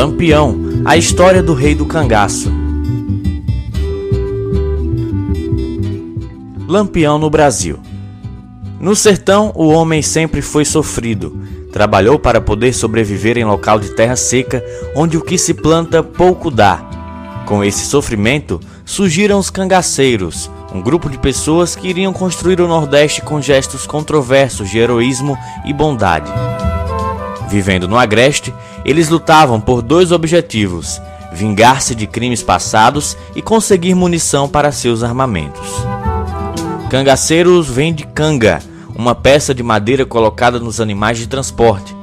Lampião, a história do rei do cangaço. Lampião no Brasil. No sertão, o homem sempre foi sofrido. Trabalhou para poder sobreviver em local de terra seca, onde o que se planta pouco dá. Com esse sofrimento, surgiram os cangaceiros, um grupo de pessoas que iriam construir o Nordeste com gestos controversos de heroísmo e bondade. Vivendo no Agreste, eles lutavam por dois objetivos: vingar-se de crimes passados e conseguir munição para seus armamentos. Cangaceiros vem de canga, uma peça de madeira colocada nos animais de transporte.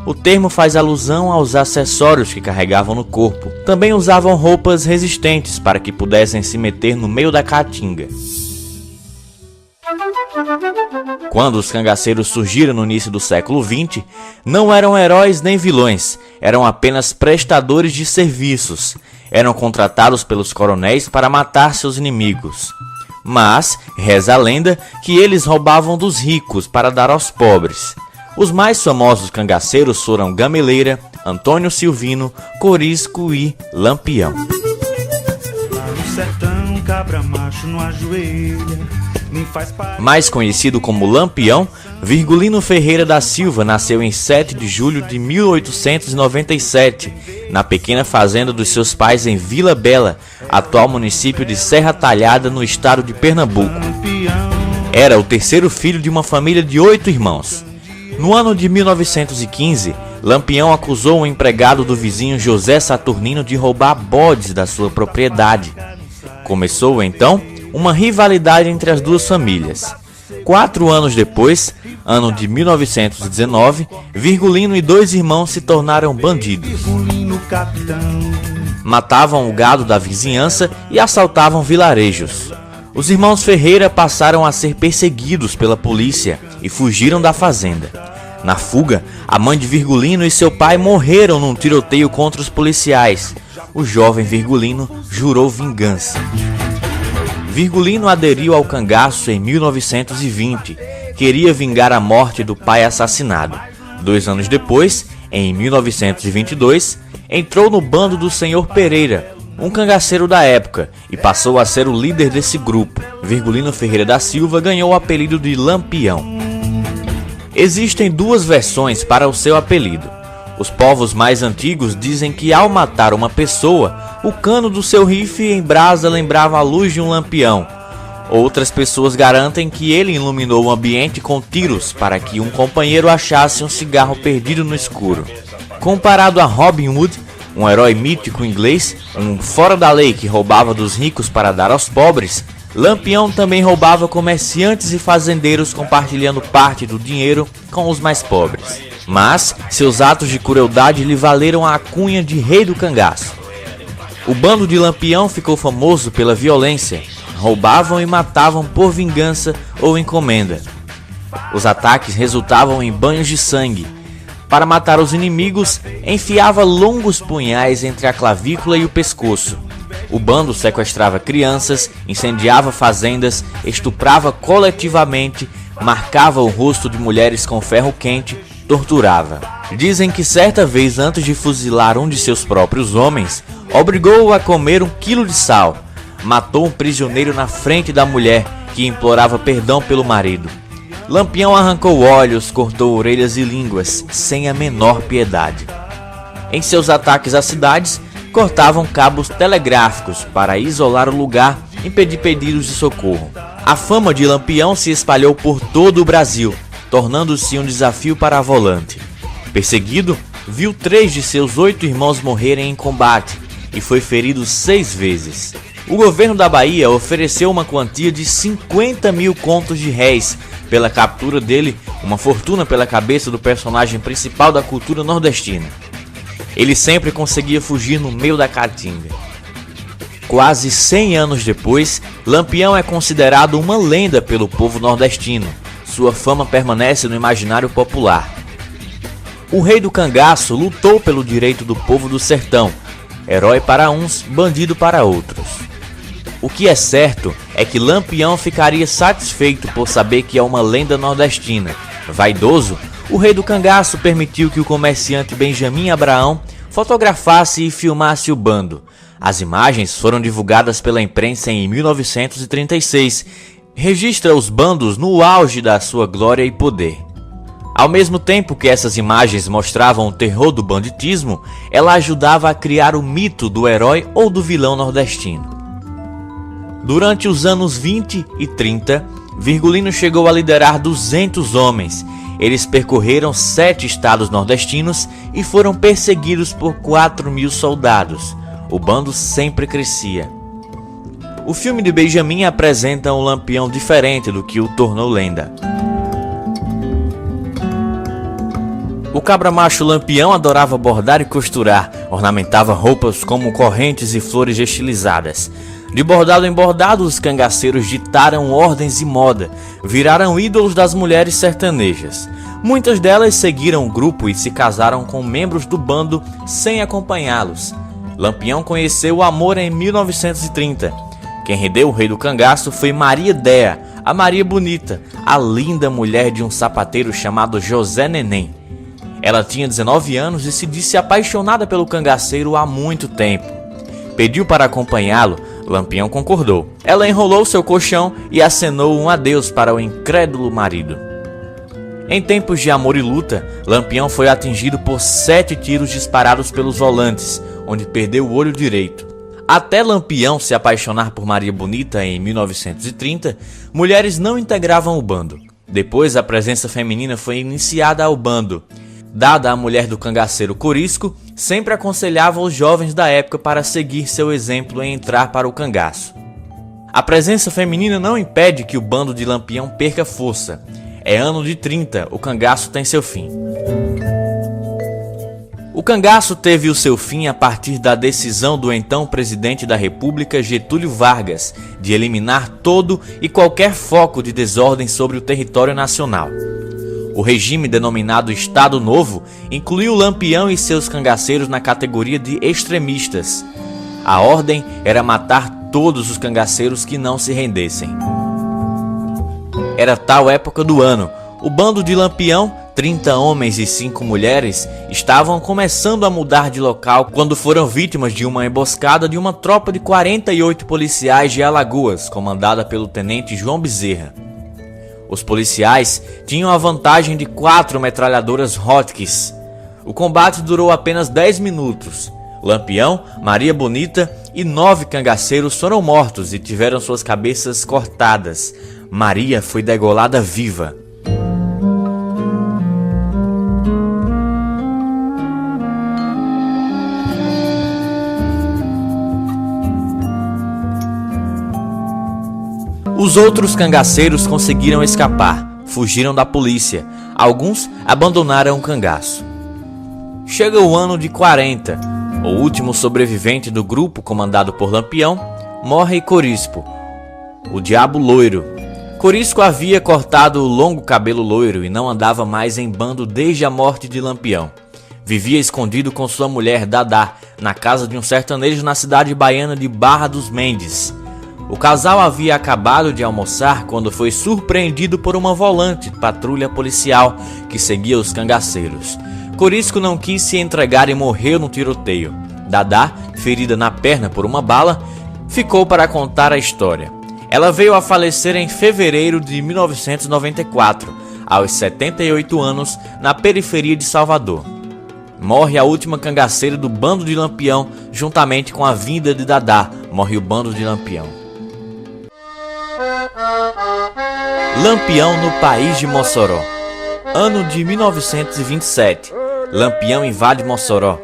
O termo faz alusão aos acessórios que carregavam no corpo. Também usavam roupas resistentes para que pudessem se meter no meio da caatinga. Quando os cangaceiros surgiram no início do século XX, não eram heróis nem vilões, eram apenas prestadores de serviços. Eram contratados pelos coronéis para matar seus inimigos. Mas reza a lenda que eles roubavam dos ricos para dar aos pobres. Os mais famosos cangaceiros foram Gameleira, Antônio Silvino, Corisco e Lampião. Mais conhecido como Lampião, Virgulino Ferreira da Silva nasceu em 7 de julho de 1897, na pequena fazenda dos seus pais em Vila Bela, atual município de Serra Talhada, no estado de Pernambuco. Era o terceiro filho de uma família de 8 irmãos. No ano de 1915, Lampião acusou um empregado do vizinho José Saturnino de roubar bodes da sua propriedade. Começou, então, uma rivalidade entre as duas famílias. 4 anos depois, ano de 1919, Virgulino e 2 irmãos se tornaram bandidos. Matavam o gado da vizinhança e assaltavam vilarejos. Os irmãos Ferreira passaram a ser perseguidos pela polícia e fugiram da fazenda. Na fuga, a mãe de Virgulino e seu pai morreram num tiroteio contra os policiais. O jovem Virgulino jurou vingança. Virgulino aderiu ao cangaço em 1920. Queria vingar a morte do pai assassinado. 2 anos depois, em 1922, entrou no bando do Senhor Pereira, um cangaceiro da época, e passou a ser o líder desse grupo. Virgulino Ferreira da Silva ganhou o apelido de Lampião. Existem 2 versões para o seu apelido. Os povos mais antigos dizem que ao matar uma pessoa, o cano do seu rifle em brasa lembrava a luz de um lampião. Outras pessoas garantem que ele iluminou o ambiente com tiros para que um companheiro achasse um cigarro perdido no escuro. Comparado a Robin Hood, um herói mítico inglês, um fora da lei que roubava dos ricos para dar aos pobres, Lampião também roubava comerciantes e fazendeiros, compartilhando parte do dinheiro com os mais pobres. Mas seus atos de crueldade lhe valeram a alcunha de Rei do Cangaço. O bando de Lampião ficou famoso pela violência. Roubavam e matavam por vingança ou encomenda. Os ataques resultavam em banhos de sangue. Para matar os inimigos, enfiava longos punhais entre a clavícula e o pescoço. O bando sequestrava crianças, incendiava fazendas, estuprava coletivamente, marcava o rosto de mulheres com ferro quente, torturava. Dizem que certa vez, antes de fuzilar um de seus próprios homens, obrigou-o a comer 1 quilo de sal. Matou um prisioneiro na frente da mulher, que implorava perdão pelo marido. Lampião arrancou olhos, cortou orelhas e línguas, sem a menor piedade. Em seus ataques às cidades, cortavam cabos telegráficos para isolar o lugar e impedir pedidos de socorro. A fama de Lampião se espalhou por todo o Brasil, tornando-se um desafio para a volante. Perseguido, viu 3 de seus 8 irmãos morrerem em combate e foi ferido 6 vezes. O governo da Bahia ofereceu uma quantia de 50 mil contos de réis pela captura dele, uma fortuna pela cabeça do personagem principal da cultura nordestina. Ele sempre conseguia fugir no meio da caatinga. Quase 100 anos depois, Lampião é considerado uma lenda pelo povo nordestino. Sua fama permanece no imaginário popular. O Rei do Cangaço lutou pelo direito do povo do sertão. Herói para uns, bandido para outros. O que é certo é que Lampião ficaria satisfeito por saber que é uma lenda nordestina. Vaidoso, o Rei do Cangaço permitiu que o comerciante Benjamin Abraão fotografasse e filmasse o bando. As imagens foram divulgadas pela imprensa em 1936. Registra os bandos no auge da sua glória e poder. Ao mesmo tempo que essas imagens mostravam o terror do banditismo, ela ajudava a criar o mito do herói ou do vilão nordestino. Durante os anos 20 e 30, Virgulino chegou a liderar 200 homens. Eles percorreram 7 estados nordestinos e foram perseguidos por 4.000 soldados. O bando sempre crescia. O filme de Benjamin apresenta um Lampião diferente do que o tornou lenda. O cabra-macho Lampião adorava bordar e costurar, ornamentava roupas como correntes e flores estilizadas. De bordado em bordado, os cangaceiros ditaram ordens e moda, viraram ídolos das mulheres sertanejas. Muitas delas seguiram o grupo e se casaram com membros do bando sem acompanhá-los. Lampião conheceu o amor em 1930. Quem rendeu o rei do cangaço foi Maria Déa, a Maria Bonita, a linda mulher de um sapateiro chamado José Neném. Ela tinha 19 anos e se disse apaixonada pelo cangaceiro há muito tempo. Pediu para acompanhá-lo, Lampião concordou. Ela enrolou seu colchão e acenou um adeus para o incrédulo marido. Em tempos de amor e luta, Lampião foi atingido por 7 tiros disparados pelos volantes, onde perdeu o olho direito. Até Lampião se apaixonar por Maria Bonita em 1930, mulheres não integravam o bando. Depois, a presença feminina foi iniciada ao bando. Dada a mulher do cangaceiro Corisco, sempre aconselhava os jovens da época para seguir seu exemplo em entrar para o cangaço. A presença feminina não impede que o bando de Lampião perca força. É ano de 30, o cangaço tem seu fim. O cangaço teve o seu fim a partir da decisão do então presidente da República, Getúlio Vargas, de eliminar todo e qualquer foco de desordem sobre o território nacional. O regime denominado Estado Novo incluiu Lampião e seus cangaceiros na categoria de extremistas. A ordem era matar todos os cangaceiros que não se rendessem. Era tal época do ano. O bando de Lampião, 30 homens e 5 mulheres, estavam começando a mudar de local quando foram vítimas de uma emboscada de uma tropa de 48 policiais de Alagoas, comandada pelo tenente João Bezerra. Os policiais tinham a vantagem de 4 metralhadoras Hotchkiss. O combate durou apenas 10 minutos. Lampião, Maria Bonita e 9 cangaceiros foram mortos e tiveram suas cabeças cortadas. Maria foi degolada viva. Os outros cangaceiros conseguiram escapar, fugiram da polícia. Alguns abandonaram o cangaço. Chega o ano de 40. O último sobrevivente do grupo, comandado por Lampião, morre Corisco, o diabo loiro. Corisco havia cortado o longo cabelo loiro e não andava mais em bando desde a morte de Lampião. Vivia escondido com sua mulher Dadá, na casa de um sertanejo na cidade baiana de Barra dos Mendes. O casal havia acabado de almoçar quando foi surpreendido por uma volante patrulha policial que seguia os cangaceiros. Corisco não quis se entregar e morreu no tiroteio. Dadá, ferida na perna por uma bala, ficou para contar a história. Ela veio a falecer em fevereiro de 1994, aos 78 anos, na periferia de Salvador. Morre a última cangaceira do bando de Lampião, juntamente com a vinda de Dadá, morre o bando de Lampião. Lampião no país de Mossoró. Ano de 1927. Lampião invade Mossoró.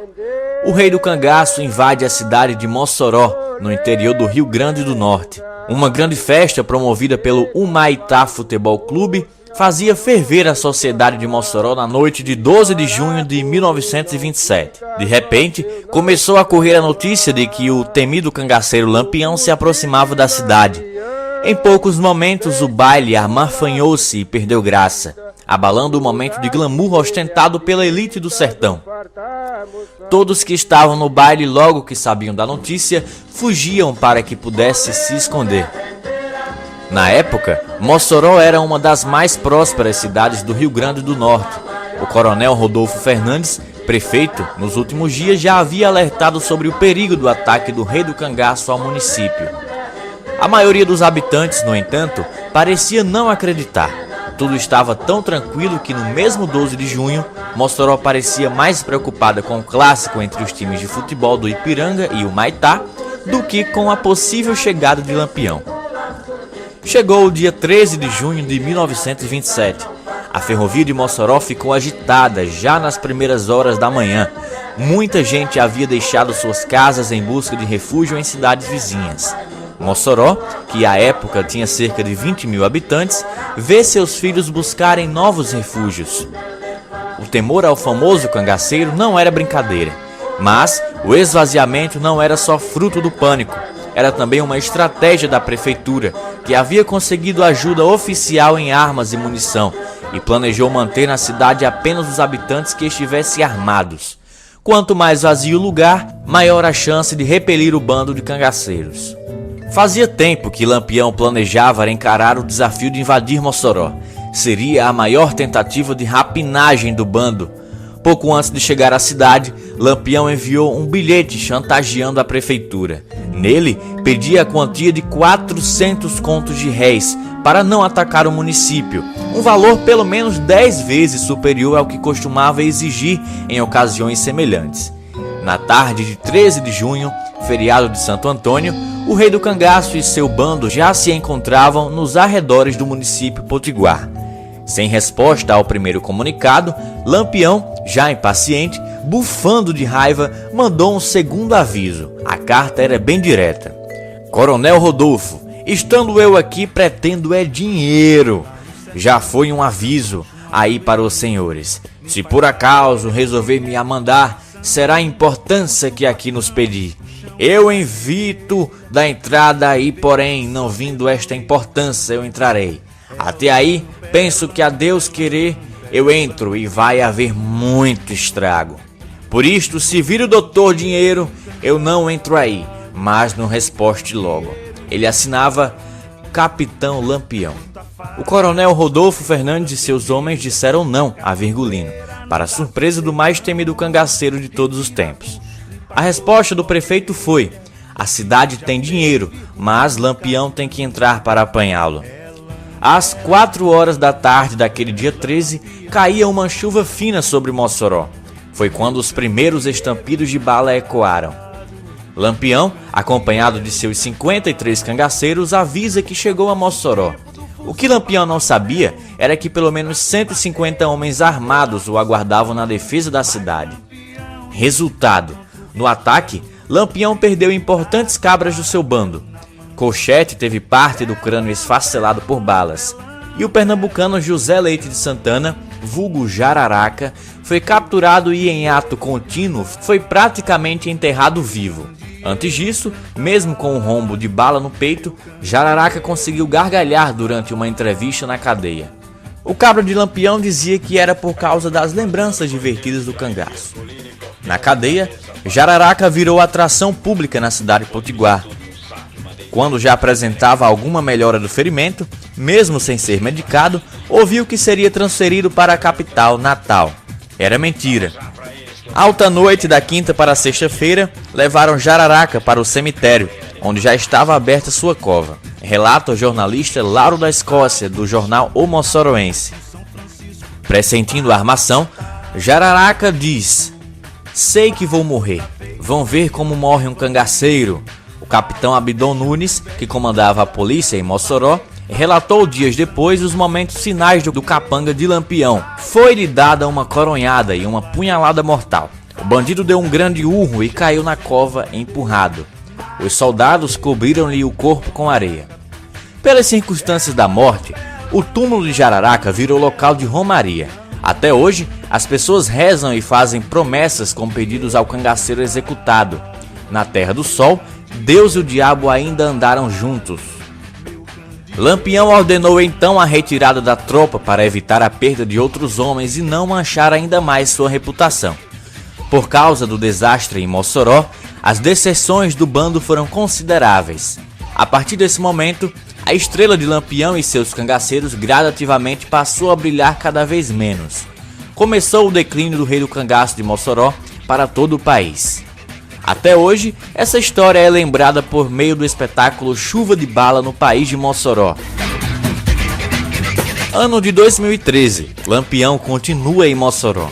O rei do cangaço invade a cidade de Mossoró, no interior do Rio Grande do Norte. Uma grande festa promovida pelo Humaitá Futebol Clube fazia ferver a sociedade de Mossoró na noite de 12 de junho de 1927. De repente, começou a correr a notícia de que o temido cangaceiro Lampião se aproximava da cidade. Em poucos momentos, o baile amarfanhou-se e perdeu graça, abalando o momento de glamour ostentado pela elite do sertão. Todos que estavam no baile, logo que sabiam da notícia, fugiam para que pudesse se esconder. Na época, Mossoró era uma das mais prósperas cidades do Rio Grande do Norte. O coronel Rodolfo Fernandes, prefeito, nos últimos dias, já havia alertado sobre o perigo do ataque do Rei do Cangaço ao município. A maioria dos habitantes, no entanto, parecia não acreditar. Tudo estava tão tranquilo que no mesmo 12 de junho, Mossoró parecia mais preocupada com o clássico entre os times de futebol do Ipiranga e o Maitá do que com a possível chegada de Lampião. Chegou o dia 13 de junho de 1927. A ferrovia de Mossoró ficou agitada já nas primeiras horas da manhã. Muita gente havia deixado suas casas em busca de refúgio em cidades vizinhas. Mossoró, que à época tinha cerca de 20 mil habitantes, vê seus filhos buscarem novos refúgios. O temor ao famoso cangaceiro não era brincadeira, mas o esvaziamento não era só fruto do pânico, era também uma estratégia da prefeitura, que havia conseguido ajuda oficial em armas e munição e planejou manter na cidade apenas os habitantes que estivessem armados. Quanto mais vazio o lugar, maior a chance de repelir o bando de cangaceiros. Fazia tempo que Lampião planejava encarar o desafio de invadir Mossoró. Seria a maior tentativa de rapinagem do bando. Pouco antes de chegar à cidade, Lampião enviou um bilhete chantageando a prefeitura. Nele, pedia a quantia de 400 contos de réis para não atacar o município, um valor pelo menos 10 vezes superior ao que costumava exigir em ocasiões semelhantes. Na tarde de 13 de junho, feriado de Santo Antônio, o Rei do Cangaço e seu bando já se encontravam nos arredores do município potiguar. Sem resposta ao primeiro comunicado, Lampião, já impaciente, bufando de raiva, mandou um segundo aviso. A carta era bem direta. Coronel Rodolfo, estando eu aqui, pretendo é dinheiro. Já foi um aviso aí para os senhores. Se por acaso resolver me amandar, será a importância que aqui nos pedir. Eu invito da entrada aí, porém, não vindo esta importância, eu entrarei. Até aí, penso que a Deus querer, eu entro e vai haver muito estrago. Por isto, se vir o doutor dinheiro, eu não entro aí, mas não resposte logo. Ele assinava Capitão Lampião. O coronel Rodolfo Fernandes e seus homens disseram não a Virgulino, para surpresa do mais temido cangaceiro de todos os tempos. A resposta do prefeito foi: a cidade tem dinheiro, mas Lampião tem que entrar para apanhá-lo. Às 4 horas da tarde daquele dia 13, caía uma chuva fina sobre Mossoró. Foi quando os primeiros estampidos de bala ecoaram. Lampião, acompanhado de seus 53 cangaceiros, avisa que chegou a Mossoró. O que Lampião não sabia era que pelo menos 150 homens armados o aguardavam na defesa da cidade. Resultado: no ataque, Lampião perdeu importantes cabras do seu bando. Colchete teve parte do crânio esfacelado por balas. E o pernambucano José Leite de Santana, vulgo Jararaca, foi capturado e em ato contínuo foi praticamente enterrado vivo. Antes disso, mesmo com um rombo de bala no peito, Jararaca conseguiu gargalhar durante uma entrevista na cadeia. O cabra de Lampião dizia que era por causa das lembranças divertidas do cangaço. Na cadeia, Jararaca virou atração pública na cidade potiguar. Quando já apresentava alguma melhora do ferimento, mesmo sem ser medicado, ouviu que seria transferido para a capital, Natal. Era mentira. Alta noite da quinta para a sexta-feira, levaram Jararaca para o cemitério, onde já estava aberta sua cova. Relata o jornalista Lauro da Escócia, do jornal O Mossoroense. Pressentindo a armação, Jararaca diz: sei que vou morrer. Vão ver como morre um cangaceiro. O capitão Abdon Nunes, que comandava a polícia em Mossoró, relatou dias depois os momentos finais do capanga de Lampião. Foi-lhe dada uma coronhada e uma punhalada mortal. O bandido deu um grande urro e caiu na cova empurrado. Os soldados cobriram-lhe o corpo com areia. Pelas circunstâncias da morte, o túmulo de Jararaca virou local de romaria. Até hoje, as pessoas rezam e fazem promessas com pedidos ao cangaceiro executado. Na Terra do Sol, Deus e o diabo ainda andaram juntos. Lampião ordenou então a retirada da tropa para evitar a perda de outros homens e não manchar ainda mais sua reputação. Por causa do desastre em Mossoró, as deserções do bando foram consideráveis. A partir desse momento, a estrela de Lampião e seus cangaceiros gradativamente passou a brilhar cada vez menos. começou o declínio do Rei do Cangaço de Mossoró para todo o país. Até hoje, essa história é lembrada por meio do espetáculo Chuva de Bala no País de Mossoró. Ano de 2013, Lampião continua em Mossoró.